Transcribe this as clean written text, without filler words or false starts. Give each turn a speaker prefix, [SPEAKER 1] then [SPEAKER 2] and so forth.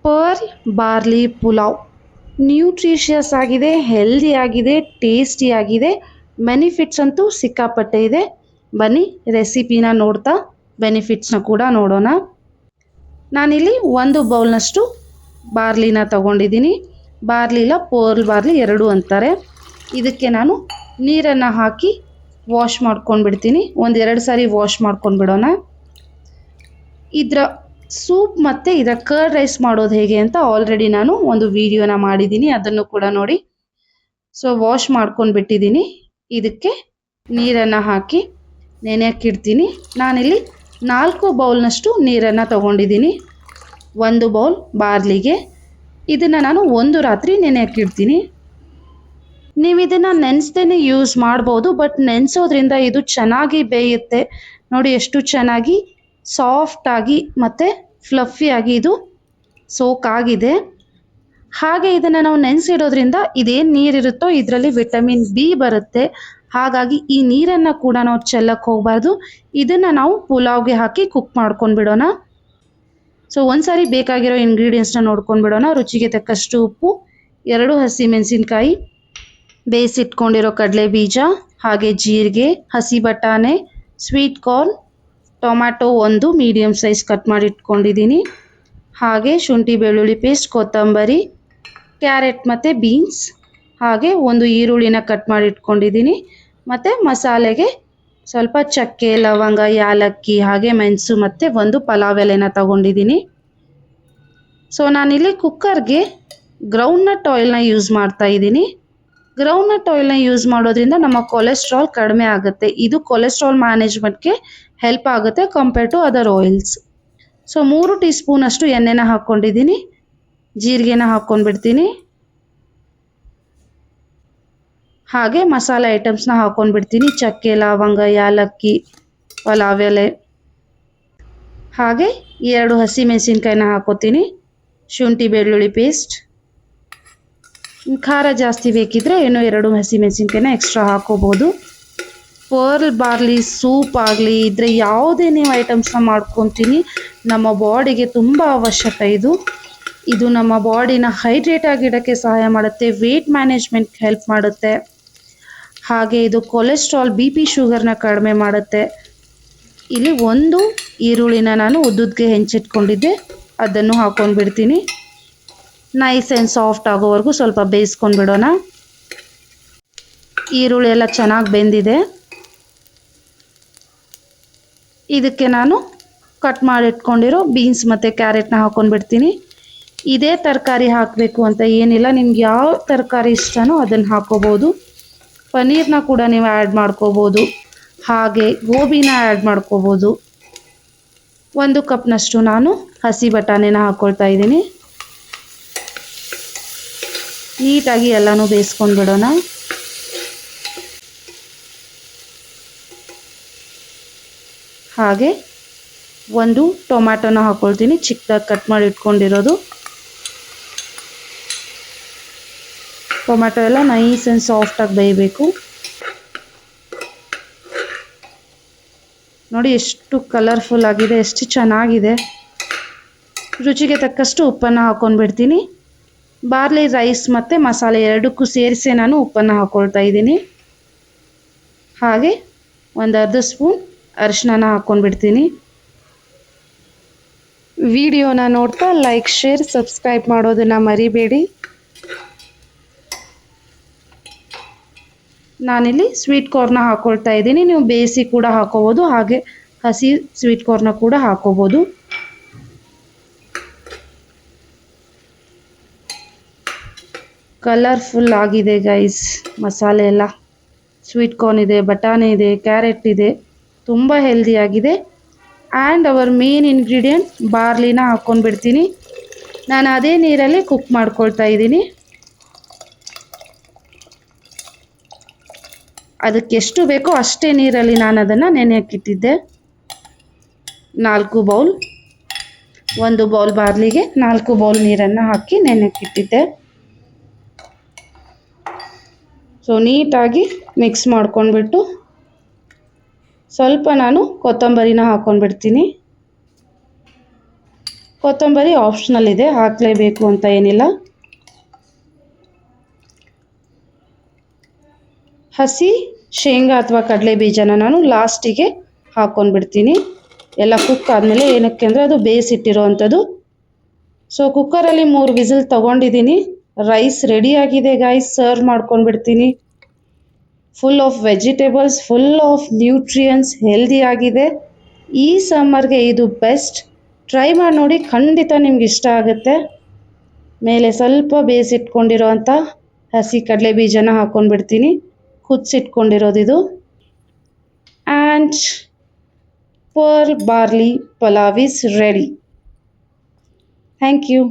[SPEAKER 1] Pearl barley pulao nutritious ಆಗಿದೆ, healthy ಆಗಿದೆ, tasty ಆಗಿದೆ, ಬೆನಿಫಿಟ್ಸ್ ಅಂತೂ ಸಿಕ್ಕಾಪಟ್ಟೆ ಇದೆ. ಬನ್ನಿ ರೆಸಿಪಿನ ನೋಡ್ತಾ ಬೆನಿಫಿಟ್ಸ್ನ ಕೂಡ ನೋಡೋಣ. ನಾನಿಲ್ಲಿ 1 ಬೌಲ್ನಷ್ಟು ಬಾರ್ಲಿನ ತಗೊಂಡಿದ್ದೀನಿ. ಬಾರ್ಲಿಲ ಪರ್ಲ್ ಬಾರ್ಲಿ ಎರಡೂ ಅಂತಾರೆ. ಇದಕ್ಕೆ ನಾನು ನೀರನ್ನು ಹಾಕಿ ವಾಶ್ ಮಾಡ್ಕೊಂಡ್ಬಿಡ್ತೀನಿ. 1-2 ಸಾರಿ ವಾಶ್ ಮಾಡ್ಕೊಂಡ್ಬಿಡೋಣ. ಇದರ ಸೂಪ್ ಮತ್ತು ಇದರ ಕರ್ಡ್ ರೈಸ್ ಮಾಡೋದು ಹೇಗೆ ಅಂತ ಆಲ್ರೆಡಿ ನಾನು ಒಂದು ವಿಡಿಯೋನ ಮಾಡಿದ್ದೀನಿ, ಅದನ್ನು ಕೂಡ ನೋಡಿ. ಸೊ ವಾಶ್ ಮಾಡ್ಕೊಂಡ್ಬಿಟ್ಟಿದ್ದೀನಿ. ಇದಕ್ಕೆ ನೀರನ್ನು ಹಾಕಿ ನೆನೆಯಕ್ಕಿಡ್ತೀನಿ. ನಾನಿಲ್ಲಿ 4 ಬೌಲ್ನಷ್ಟು ನೀರನ್ನು ತಗೊಂಡಿದ್ದೀನಿ 1 ಬೌಲ್ ಬಾರ್ಲಿಗೆ. ಇದನ್ನು ನಾನು 1 ರಾತ್ರಿ ನೆನೆಯಕ್ಕಿಡ್ತೀನಿ. ನೀವು ಇದನ್ನು ನೆನೆಸ್ದೇ ಯೂಸ್ ಮಾಡ್ಬೋದು, ಬಟ್ ನೆನೆಸೋದ್ರಿಂದ ಇದು ಚೆನ್ನಾಗಿ ಬೇಯುತ್ತೆ. ನೋಡಿ ಎಷ್ಟು ಚೆನ್ನಾಗಿ ಸಾಫ್ಟಾಗಿ ಮತ್ತು ಫ್ಲಫಿಯಾಗಿ ಇದು ಸೋಕ್ ಆಗಿದೆ. ಹಾಗೆ ಇದನ್ನು ನಾವು ನೆನೆಸಿಡೋದ್ರಿಂದ ಇದೇನು ನೀರಿರುತ್ತೋ ಇದರಲ್ಲಿ ವಿಟಮಿನ್ ಬಿ ಬರುತ್ತೆ. ಹಾಗಾಗಿ ಈ ನೀರನ್ನು ಕೂಡ ನಾವು ಚೆಲ್ಲಕ್ಕೆ ಹೋಗಬಾರ್ದು. ಇದನ್ನು ನಾವು ಪುಲಾವ್ಗೆ ಹಾಕಿ ಕುಕ್ ಮಾಡ್ಕೊಂಡು ಬಿಡೋಣ. ಸೊ ಒಂದ್ಸಾರಿ ಬೇಕಾಗಿರೋ ಇಂಗ್ರೀಡಿಯೆಂಟ್ಸ್ನ ನೋಡ್ಕೊಂಡು ಬಿಡೋಣ. ರುಚಿಗೆ ತಕ್ಕಷ್ಟು ಉಪ್ಪು, 2 ಹಸಿಮೆಣಸಿನ್ಕಾಯಿ, ಬೇಯಿಸಿಟ್ಕೊಂಡಿರೋ ಕಡಲೆ ಬೀಜ, ಹಾಗೆ ಜೀರಿಗೆ, ಹಸಿ ಬಟಾಣೆ, sweet corn, tomato 1 medium size cut ಮಾಡಿ ಇಟ್ಕೊಂಡಿದ್ದೀನಿ, ಹಾಗೆ ಶುಂಠಿ ಬೆಳ್ಳುಳ್ಳಿ ಪೇಸ್ಟ್, ಕೊತ್ತಂಬರಿ, ಕ್ಯಾರೆಟ್ ಮತ್ತು ಬೀನ್ಸ್, ಹಾಗೆ 1 ಈರುಳ್ಳಿನ ಕಟ್ ಮಾಡಿ ಇಟ್ಕೊಂಡಿದ್ದೀನಿ. ಮತ್ತು ಮಸಾಲೆಗೆ ಸ್ವಲ್ಪ ಚಕ್ಕೆ, ಲವಂಗ, ಯಾಲಕ್ಕಿ, ಹಾಗೆ ಮೆಣಸು ಮತ್ತು 1 ಪಲಾವ್ ಎಲೆನ ತಗೊಂಡಿದ್ದೀನಿ. ಸೊ ನಾನಿಲ್ಲಿ ಕುಕ್ಕರ್ಗೆ ಗ್ರೌಂಡ್ನಟ್ ಆಯಿಲ್ನ ಯೂಸ್ ಮಾಡ್ತಾ ಇದ್ದೀನಿ. ಗ್ರೌಂಡ್ನಟ್ ಆಯಿಲ್ನ ಯೂಸ್ ಮಾಡೋದ್ರಿಂದ ನಮ್ಮ ಕೊಲೆಸ್ಟ್ರಾಲ್ ಕಡಿಮೆ ಆಗುತ್ತೆ. ಇದು ಕೊಲೆಸ್ಟ್ರಾಲ್ ಮ್ಯಾನೇಜ್ಮೆಂಟ್ಗೆ ಹೆಲ್ಪ್ ಆಗುತ್ತೆ compare to other oils. So 3 ಟೀ ಸ್ಪೂನಷ್ಟು ಎಣ್ಣೆನ ಹಾಕ್ಕೊಂಡಿದ್ದೀನಿ. ಜೀರಿಗೆನ ಹಾಕ್ಕೊಂಡ್ಬಿಡ್ತೀನಿ. ಹಾಗೆ ಮಸಾಲೆ ಐಟಮ್ಸ್ನ ಹಾಕ್ಕೊಂಡ್ಬಿಡ್ತೀನಿ. ಚಕ್ಕೆ, ಲವಂಗ, ಯಾಲಕ್ಕಿ, ಪಲಾವ್ ಎಲೆ, ಹಾಗೆ 2 ಹಸಿಮೆಣಸಿನ್ಕಾಯಿನ ಹಾಕೋತೀನಿ. ಶುಂಠಿ ಬೆಳ್ಳುಳ್ಳಿ ಪೇಸ್ಟ್, ಖಾರ ಜಾಸ್ತಿ ಬೇಕಿದ್ರೆ ಇನ್ನೂ 2 ಹಸಿಮೆಣಸಿನ್ಕಾಯಿನ ಎಕ್ಸ್ಟ್ರಾ ಹಾಕೋಬೋದು. ಪರ್ಲ್ ಬಾರ್ಲಿ ಸೂಪ್ ಆಗಲಿ ಇದ್ರೆ ಯಾವುದೇ ನೀವು ಐಟಮ್ಸ್ನ ಮಾಡ್ಕೊತೀನಿ, ನಮ್ಮ ಬಾಡಿಗೆ ತುಂಬ ಅವಶ್ಯಕ ಇದು ನಮ್ಮ ಬಾಡಿನ ಹೈಡ್ರೇಟ್ ಆಗಿಡೋಕ್ಕೆ ಸಹಾಯ ಮಾಡುತ್ತೆ, ವೇಟ್ ಮ್ಯಾನೇಜ್ಮೆಂಟ್ಗೆ ಹೆಲ್ಪ್ ಮಾಡುತ್ತೆ, ಹಾಗೆ ಇದು ಕೊಲೆಸ್ಟ್ರಾಲ್, BP, ಶುಗರ್ನ ಕಡಿಮೆ ಮಾಡುತ್ತೆ. ಇಲ್ಲಿ 1 ಈರುಳ್ಳಿನ ನಾನು ಉದ್ದುದ್ಗೆ ಹೆಂಚಿಟ್ಕೊಂಡಿದ್ದೆ, ಅದನ್ನು ಹಾಕ್ಕೊಂಡ್ಬಿಡ್ತೀನಿ. ನೈಸ್ ಆ್ಯಂಡ್ ಸಾಫ್ಟ್ ಆಗೋವರೆಗೂ ಸ್ವಲ್ಪ ಬೇಯಿಸ್ಕೊಂಡು ಬಿಡೋಣ. ಈರುಳ್ಳಿ ಎಲ್ಲ ಚೆನ್ನಾಗಿ ಬೆಂದಿದೆ. ಇದಕ್ಕೆ ನಾನು ಕಟ್ ಮಾಡಿಟ್ಕೊಂಡಿರೋ ಬೀನ್ಸ್ ಮತ್ತು ಕ್ಯಾರೆಟ್ನ ಹಾಕ್ಕೊಂಡ್ಬಿಡ್ತೀನಿ. ಇದೇ ತರಕಾರಿ ಹಾಕಬೇಕು ಅಂತ ಏನಿಲ್ಲ, ನಿಮ್ಗೆ ಯಾವ ತರಕಾರಿ ಇಷ್ಟನೋ ಅದನ್ನು ಹಾಕೋಬೋದು. ಪನ್ನೀರ್ನ ಕೂಡ ನೀವು ಆ್ಯಡ್ ಮಾಡ್ಕೋಬೋದು, ಹಾಗೆ ಗೋಬಿನ ಆ್ಯಡ್ ಮಾಡ್ಕೋಬೋದು. 1 ಕಪ್ನಷ್ಟು ನಾನು ಹಸಿ ಬಟಾಣಿನ ಹಾಕ್ಕೊಳ್ತಾ ಇದ್ದೀನಿ. ನೀಟಾಗಿ ಎಲ್ಲನೂ ಬೇಯಿಸ್ಕೊಂಡು ಬಿಡೋಣ. ಹಾಗೆ 1 ಟೊಮ್ಯಾಟೊನ ಹಾಕ್ಕೊಳ್ತೀನಿ, ಚಿಕ್ಕದಾಗಿ ಕಟ್ ಮಾಡಿ ಇಟ್ಕೊಂಡಿರೋದು. ಟೊಮ್ಯಾಟೊ ಎಲ್ಲ ನೈಸ್ ಆ್ಯಂಡ್ ಸಾಫ್ಟಾಗಿ ಬೇಯಬೇಕು. ನೋಡಿ ಎಷ್ಟು ಕಲರ್ಫುಲ್ ಆಗಿದೆ, ಎಷ್ಟು ಚೆನ್ನಾಗಿದೆ. ರುಚಿಗೆ ತಕ್ಕಷ್ಟು ಉಪ್ಪನ್ನು ಹಾಕ್ಕೊಂಡ್ಬಿಡ್ತೀನಿ. ಬಾರ್ಲಿ ರೈಸ್ ಮತ್ತು ಮಸಾಲೆ ಎರಡಕ್ಕೂ ಸೇರಿಸಿ ನಾನು ಉಪ್ಪನ್ನು ಹಾಕ್ಕೊಳ್ತಾ ಇದ್ದೀನಿ. ಹಾಗೆ 1/2 ಸ್ಪೂನ್ ಅರಿಶಿನ ಹಾಕ್ಕೊಂಡ್ಬಿಡ್ತೀನಿ. ವಿಡಿಯೋನ ನೋಡ್ತಾ ಲೈಕ್, ಶೇರ್, ಸಬ್ಸ್ಕ್ರೈಬ್ ಮಾಡೋದನ್ನು ಮರಿಬೇಡಿ. ನಾನಿಲ್ಲಿ ಸ್ವೀಟ್ ಕಾರ್ನ ಹಾಕ್ಕೊಳ್ತಾ ಇದ್ದೀನಿ. ನೀವು ಬೇಯಿಸಿ ಕೂಡ ಹಾಕೋಬೋದು, ಹಾಗೆ ಹಸಿ ಸ್ವೀಟ್ ಕಾರ್ನ ಕೂಡ ಹಾಕೋಬೋದು. ಕಲರ್ಫುಲ್ ಆಗಿದೆ ಗೈಸ್ ಮಸಾಲೆ ಎಲ್ಲ. ಸ್ವೀಟ್ ಕಾರ್ನ್ ಇದೆ, ಬಟಾಣಿ ಇದೆ, ಕ್ಯಾರೆಟ್ ಇದೆ, ತುಂಬ ಹೆಲ್ದಿ ಆಗಿದೆ. ಆ್ಯಂಡ್ ಅವರ್ ಮೇನ್ ಇಂಗ್ರೀಡಿಯೆಂಟ್ ಬಾರ್ಲಿನ ಹಾಕ್ಕೊಂಡ್ಬಿಡ್ತೀನಿ. ನಾನು ಅದೇ ನೀರಲ್ಲಿ ಕುಕ್ ಮಾಡ್ಕೊಳ್ತಾ ಇದ್ದೀನಿ. ಅದಕ್ಕೆ ಎಷ್ಟು ಬೇಕೋ ಅಷ್ಟೇ ನೀರಲ್ಲಿ ನಾನು ಅದನ್ನು ನೆನೆಯಕ್ಕಿಟ್ಟಿದ್ದೆ. 4 ಬೌಲ್, 1 ಬೌಲ್ ಬಾರ್ಲಿಗೆ 4 ಬೌಲ್ ನೀರನ್ನು ಹಾಕಿ ನೆನೆಯಕ್ಕಿಟ್ಟಿದ್ದೆ. ಸೊ ನೀಟಾಗಿ ಮಿಕ್ಸ್ ಮಾಡ್ಕೊಂಡ್ಬಿಟ್ಟು ಸ್ವಲ್ಪ ನಾನು ಕೊತ್ತಂಬರಿನ ಹಾಕ್ಕೊಂಡ್ಬಿಡ್ತೀನಿ. ಕೊತ್ತಂಬರಿ ಆಪ್ಷನಲ್ ಇದೆ, ಹಾಕಲೇಬೇಕು ಅಂತ ಏನಿಲ್ಲ. ಹಸಿ ಶೇಂಗಾ ಅಥವಾ ಕಡಲೆ ಬೀಜನ ನಾನು ಲಾಸ್ಟಿಗೆ ಹಾಕ್ಕೊಂಡ್ಬಿಡ್ತೀನಿ. ಎಲ್ಲ ಕುಕ್ ಆದಮೇಲೆ, ಏನಕ್ಕೆ ಅಂದರೆ ಅದು ಬೇಯಿಸಿಟ್ಟಿರೋ ಅಂಥದ್ದು. ಸೊ ಕುಕ್ಕರಲ್ಲಿ 3 ವಿಸಿಲ್ ತೊಗೊಂಡಿದ್ದೀನಿ. ರೈಸ್ ರೆಡಿ ಆಗಿದೆ ಗಾಯ್ಸ್, ಸರ್ವ್ ಮಾಡ್ಕೊಂಡ್ಬಿಡ್ತೀನಿ. Full of vegetables, full of nutrients, healthy ಆಗಿದೆ. ಈ ಸಮ್ಮರ್ಗೆ ಇದು ಬೆಸ್ಟ್. ಟ್ರೈ ಮಾಡಿ ನೋಡಿ, ಖಂಡಿತ ನಿಮ್ಗೆ ಇಷ್ಟ ಆಗುತ್ತೆ. ಮೇಲೆ ಸ್ವಲ್ಪ ಬೇಯಿಸಿಟ್ಕೊಂಡಿರೋ ಅಂಥ ಹಸಿ ಕಡಲೆ ಬೀಜನ ಹಾಕ್ಕೊಂಡ್ಬಿಡ್ತೀನಿ, ಕುದಿಸಿಟ್ಕೊಂಡಿರೋದಿದು. And pearl barley pulao is ready. Thank you.